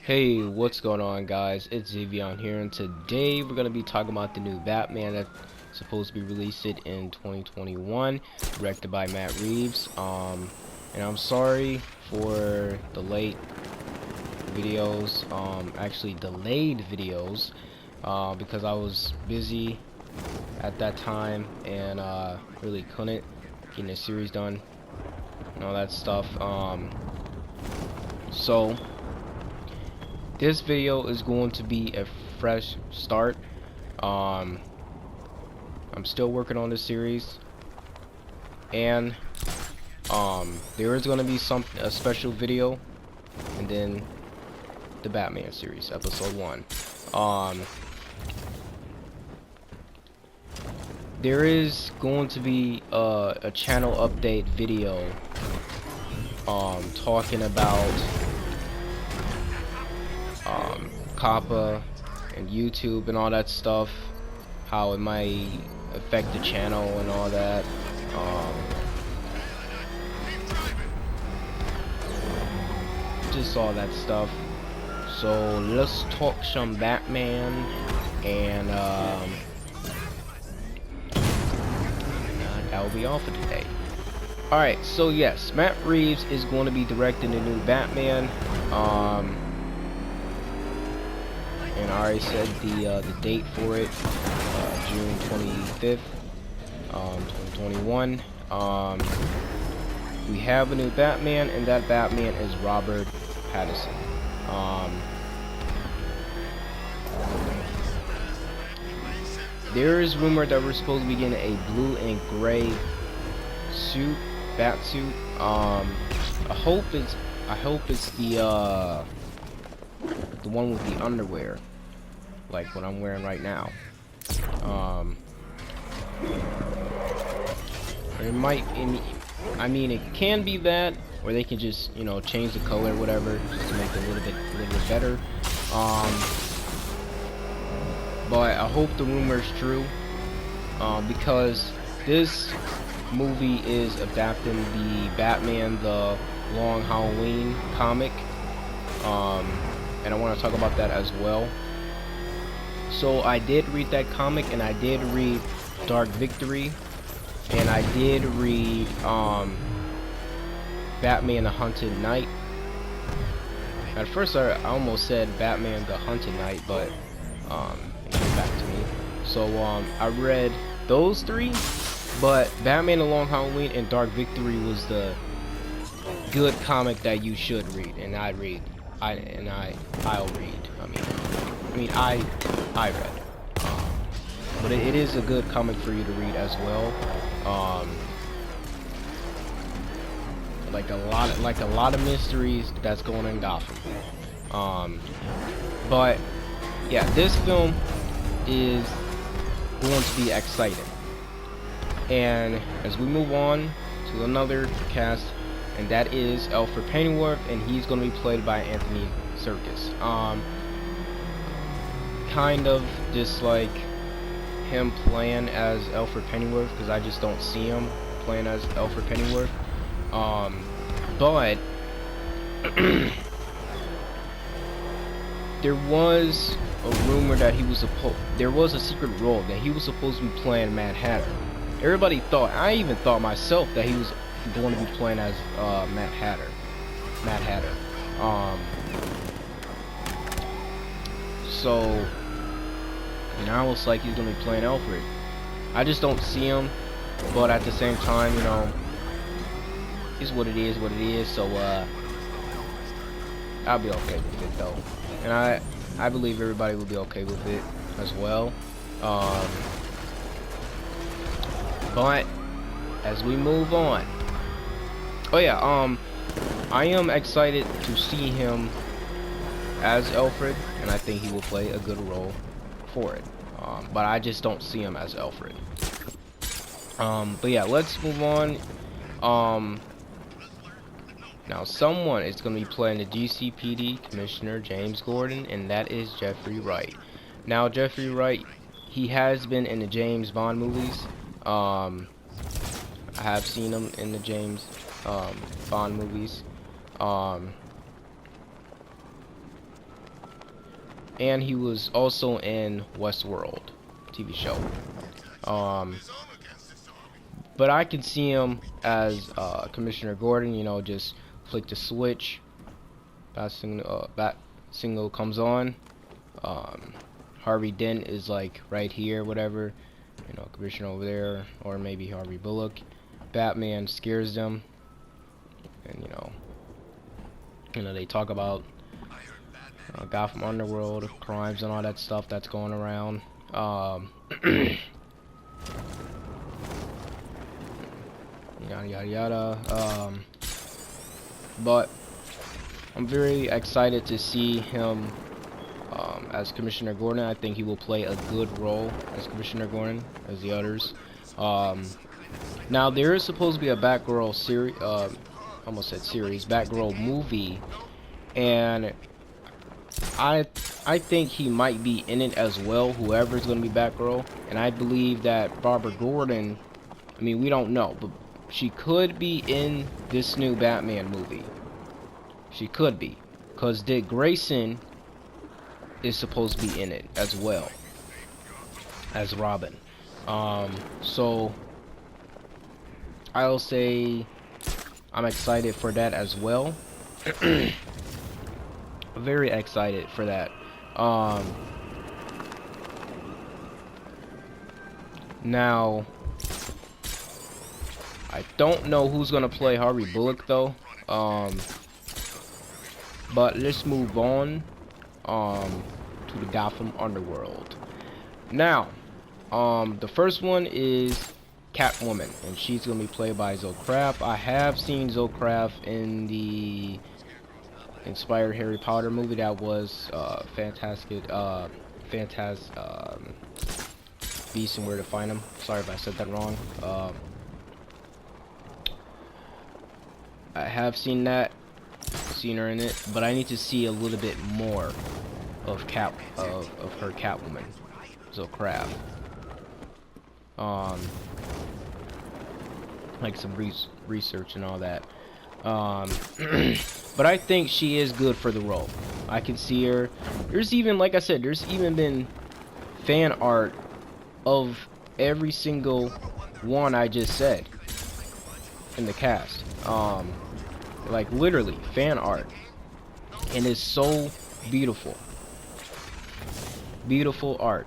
Hey, what's going on, guys? It's Xavion here, and today we're gonna be talking about the new Batman that's supposed to be released in 2021, directed by Matt Reeves. And I'm sorry for the late videos, actually delayed videos, because I was busy at that time and really couldn't get the series done and all that stuff. So. This video is going to be a fresh start. I'm still working on this series, and there is going to be a special video, and then the Batman series, episode 1. There is going to be a channel update video talking about Kappa and YouTube and all that stuff, how it might affect the channel and all that. Just all that stuff. So let's talk some Batman, and that will be all for today. Alright, so yes, Matt Reeves is going to be directing the new Batman. And I already said the date for it, June 25th, 2021. We have a new Batman, and that Batman is Robert Pattinson. There is rumor that we're supposed to be getting a blue and gray suit, bat suit. I hope it's the one with the underwear, like what I'm wearing right now. It might, I mean, it can be that, or they can just, you know, change the color, or whatever, just to make it a little bit better. But I hope the rumor is true, because this movie is adapting the Batman the Long Halloween comic. And I want to talk about that as well. So I did read that comic, and I did read Dark Victory, and I did read Batman the Hunted Knight. At first I almost said Batman the Hunted Knight, but it came back to me. So I read those three, but Batman the Long Halloween and Dark Victory was the good comic that you should read, and I'll read. I read. But it is a good comic for you to read as well. Like a lot of mysteries that's going on in Gotham. But yeah, this film is going to be exciting. And as we move on to another cast, and that is Alfred Pennyworth, and he's going to be played by Anthony Serkis. Kind of dislike him playing as Alfred Pennyworth, because I just don't see him playing as Alfred Pennyworth. But there was a rumor that there was a secret role that he was supposed to be playing Mad Hatter. Everybody thought, I even thought myself, that he was going to be playing as Mad Hatter. So now it's like he's going to be playing Alfred. I just don't see him, but at the same time, you know, it's what it is. So I'll be okay with it though, and I believe everybody will be okay with it as well. But as we move on, oh yeah, I am excited to see him as Alfred, and I think he will play a good role for it. But I just don't see him as Alfred. But yeah, let's move on. Now someone is going to be playing the GCPD Commissioner James Gordon, and that is Jeffrey Wright. Now Jeffrey Wright, he has been in the James Bond movies. I have seen him in the James Bond movies. and he was also in Westworld TV show. Um, but I can see him as Commissioner Gordon. You know, just flick the switch, bat signal comes on. Um, Harvey Dent is like right here, whatever. You know, Commissioner over there, or maybe Harvey Bullock. Batman scares them, and you know they talk about Gotham Underworld, crimes and all that stuff that's going around. Yada yada yada. But I'm very excited to see him as Commissioner Gordon. I think he will play a good role as Commissioner Gordon as the others. Now there is supposed to be a Batgirl series, almost said series, Batgirl movie, and I think he might be in it as well, whoever's going to be Batgirl. And I believe that Barbara Gordon, I mean, we don't know, but she could be in this new Batman movie. She could be, because Dick Grayson is supposed to be in it as well as Robin. So I'll say I'm excited for that as well. Very excited for that. Now I don't know who's gonna play Harvey Bullock though. But let's move on to the Gotham Underworld. Now, the first one is Catwoman, and she's gonna be played by Zoe Kraft. I have seen Zoe Kraft in the inspired Harry Potter movie that was Beasts and Where to Find Them. Sorry if I said that wrong. I have seen that, seen her in it, but I need to see a little bit more of her Catwoman, Zoe Kraft. Like some research and all that. But I think she is good for the role. I can see her. There's even, like I said, there's even been fan art of every single one I just said in the cast. Like literally fan art, and it's so beautiful. Beautiful art.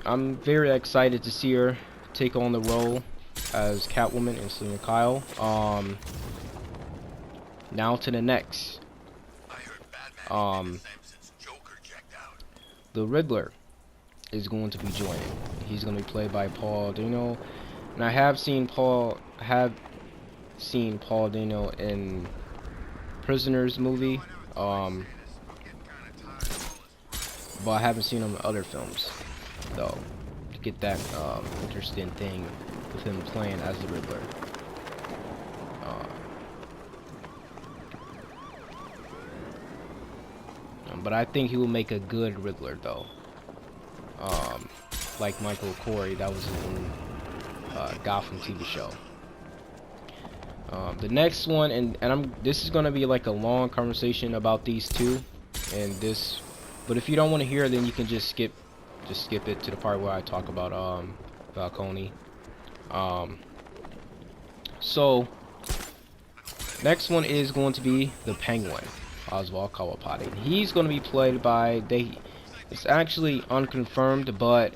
I'm very excited to see her take on the role as Catwoman and Selena Kyle. Now to the next. The Riddler is going to be joining. He's going to be played by Paul Dano, and I have seen Paul Dano in Prisoners movie, but I haven't seen him in other films though, to get that interesting thing with him playing as the Riddler. But I think he will make a good Riddler though, like Michael Corey that was in Gotham TV show. The next one, and this is gonna be like a long conversation about these two, but if you don't want to hear, then you can just skip it to the part where I talk about Falcone. So next one is going to be the Penguin, Oswald Kawapati. He's going to be played by it's actually unconfirmed, but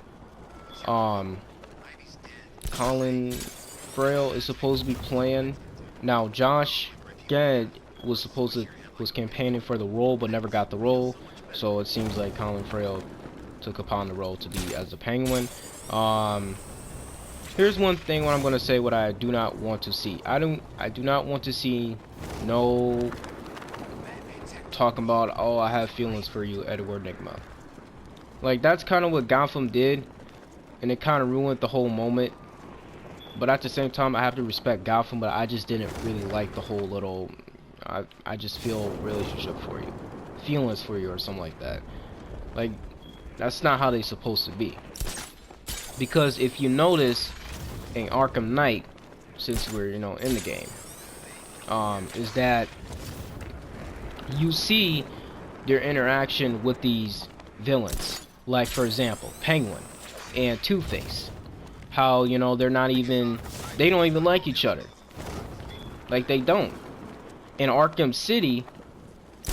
Colin Farrell is supposed to be playing. Now Josh Gad was campaigning for the role but never got the role, so it seems like Colin Farrell took upon the role to be as the Penguin. Here's one thing what I'm gonna say, what I do not want to see. I do not want to see no talking about, oh, I have feelings for you, Edward Nygma. Like, that's kind of what Gotham did, and it kind of ruined the whole moment. But at the same time, I have to respect Gotham, but I just didn't really like the whole little, I just feel relationship for you, feelings for you, or something like that. Like, that's not how they're supposed to be. Because if you notice in Arkham Knight, since we're in the game, is that you see their interaction with these villains. Like, for example, Penguin and Two-Face. How, you know, they don't even like each other. Like, they don't. In Arkham City,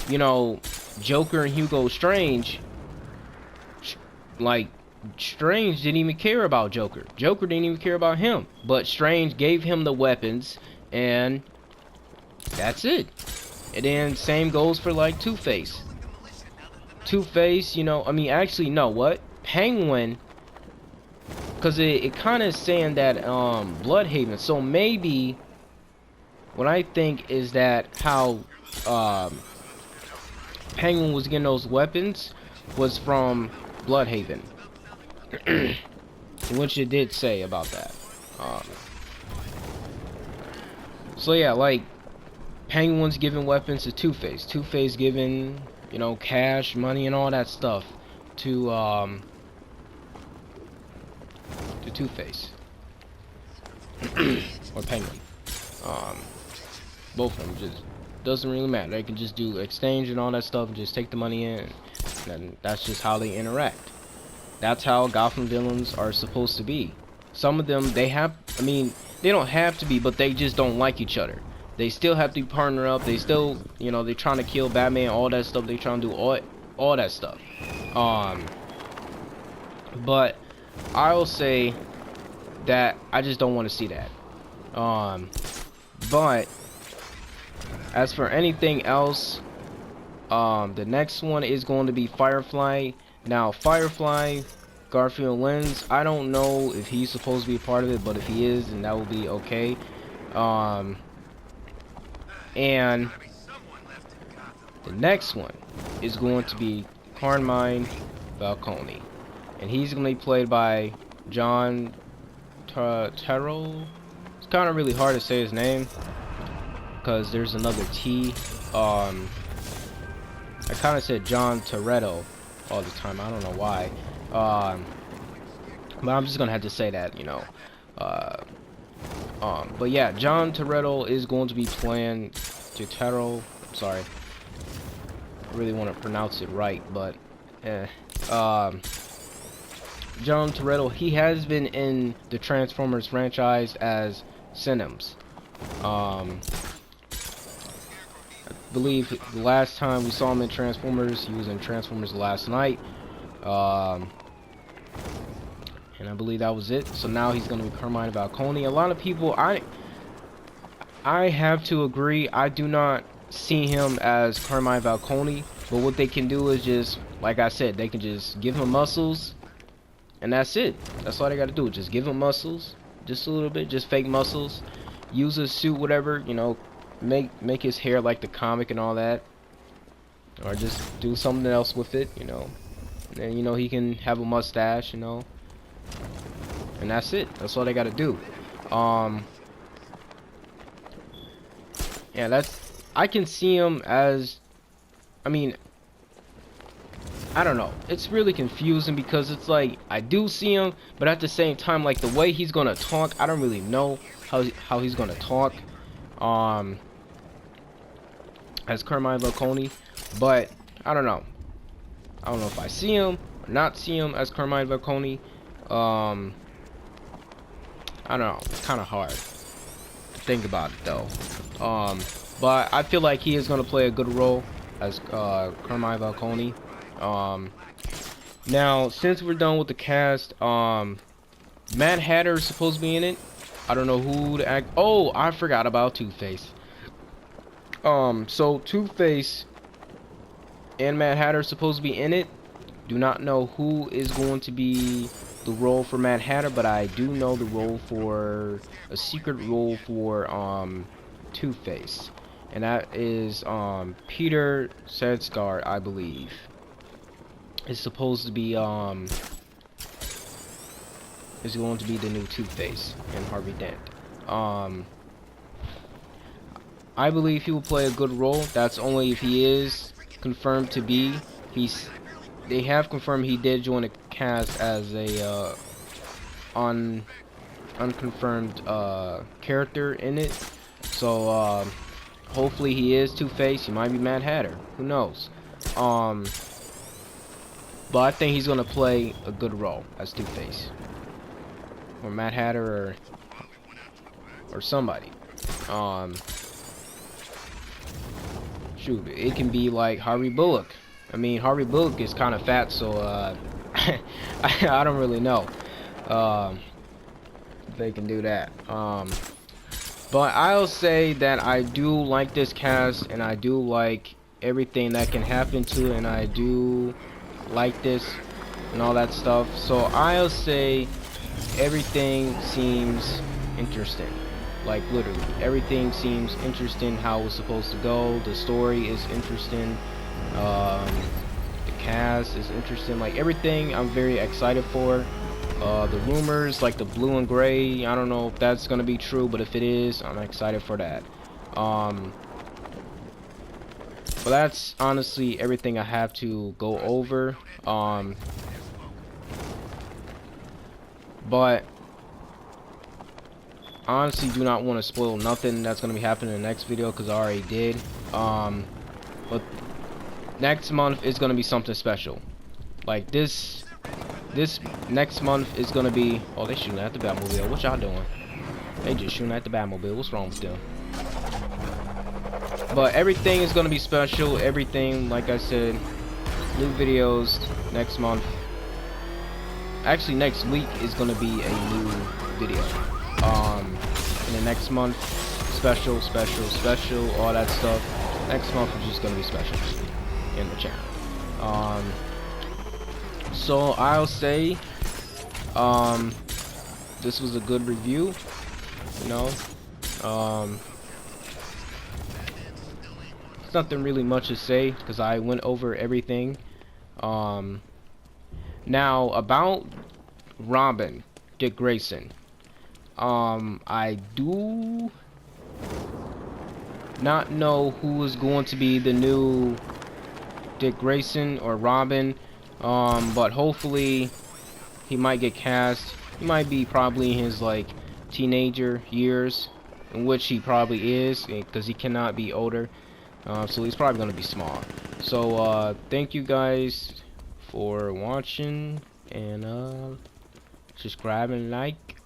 you know, Joker and Hugo Strange, like, Strange didn't even care about Joker. Joker didn't even care about him. But Strange gave him the weapons, and that's it. And then same goes for, like, Two-Face. Two-Face, you know, I mean, actually, no, what? Penguin, because it kind of saying that, Bloodhaven. So maybe, what I think is that how, Penguin was getting those weapons was from Bloodhaven. Which it did say about that. So yeah, like, Penguin's giving weapons to Two-Face. Two-Face giving, you know, cash, money, and all that stuff to Two-Face. Or Penguin. Both of them, just doesn't really matter. They can just do exchange and all that stuff and just take the money in. And that's just how they interact. That's how Gotham villains are supposed to be. Some of them, they don't have to be, but they just don't like each other. They still have to partner up. They still, you know, they're trying to kill Batman, all that stuff. They're trying to do all that stuff. But I'll say that I just don't want to see that. But as for anything else, the next one is going to be Firefly. Now, Firefly, Garfield Lens, I don't know if he's supposed to be a part of it, but if he is, then that will be okay. And the next one is going to be Carmine Falcone. And he's going to be played by John Turturro. It's kind of really hard to say his name, because there's another T. I kind of said John Toretto all the time. I don't know why. But I'm just gonna have to say that, you know. But yeah, John Toretto is going to be playing Toretto. Sorry, I really want to pronounce it right, but John Toretto, he has been in the Transformers franchise as Sinems. I believe the last time we saw him in Transformers, he was in Transformers Last Night. And I believe that was it. So now he's going to be Carmine Falcone. A lot of people, I have to agree, I do not see him as Carmine Falcone. But what they can do is just, like I said, they can just give him muscles. And that's it. That's all they got to do. Just give him muscles. Just a little bit. Just fake muscles. Use his suit, whatever, you know. Make his hair like the comic and all that, or just do something else with it, you know. And you know, he can have a mustache, you know, and that's it. That's all they got to do. Yeah, I can see him as, I mean, I don't know, it's really confusing, because it's like I do see him, but at the same time, like, the way he's gonna talk, I don't really know how he's gonna talk as Carmine Falcone. But I don't know if I see him or not see him as Carmine Falcone. I don't know, it's kind of hard to think about it though. But I feel like he is going to play a good role as Carmine Falcone. Now, since we're done with the cast, Mad Hatter is supposed to be in it. I don't know who to act. Oh, I forgot about Two-Face. So Two-Face and Mad Hatter are supposed to be in it. Do not know who is going to be the role for Mad Hatter, but I do know the role for a secret role for Two-Face, and that is Peter Sarsgaard, I believe. It's supposed to be is going to be the new Two-Face and Harvey Dent. I believe he will play a good role. That's only if he is confirmed to be. They have confirmed he did join the cast as a unconfirmed character in it. So Hopefully he is Two-Face. He might be Mad Hatter. Who knows? But I think he's gonna play a good role as Two-Face, or Mad Hatter, or somebody. Shoot, it can be like Harvey Bullock. I mean, Harvey Bullock is kind of fat, so I don't really know. They can do that. But I'll say that I do like this cast, and I do like everything that can happen to it, and I do like this and all that stuff. So I'll say everything seems interesting. Like literally, everything seems interesting. How it's supposed to go. The story is interesting. The cast is interesting. Like everything, I'm very excited for. The rumors, like the blue and gray, I don't know if that's gonna be true, but if it is, I'm excited for that. But that's honestly everything I have to go over. But honestly, do not want to spoil nothing that's gonna be happening in the next video, because I already did. But next month is gonna be something special. Like this next month is gonna be. Oh, they shooting at the Batmobile. What y'all doing? They just shooting at the Batmobile. What's wrong with them? But everything is gonna be special. Everything, like I said, new videos next month. Actually, next week is gonna be a new video. In the next month, special, all that stuff. Next month is just gonna be special in the channel. So I'll say, this was a good review. You know, there's nothing really much to say because I went over everything. Now about Robin, Dick Grayson. I do not know who is going to be the new Dick Grayson or Robin. But hopefully he might get cast. He might be probably in his like teenager years, in which he probably is, because he cannot be older. So he's probably gonna be small. So thank you guys for watching, and subscribe and like.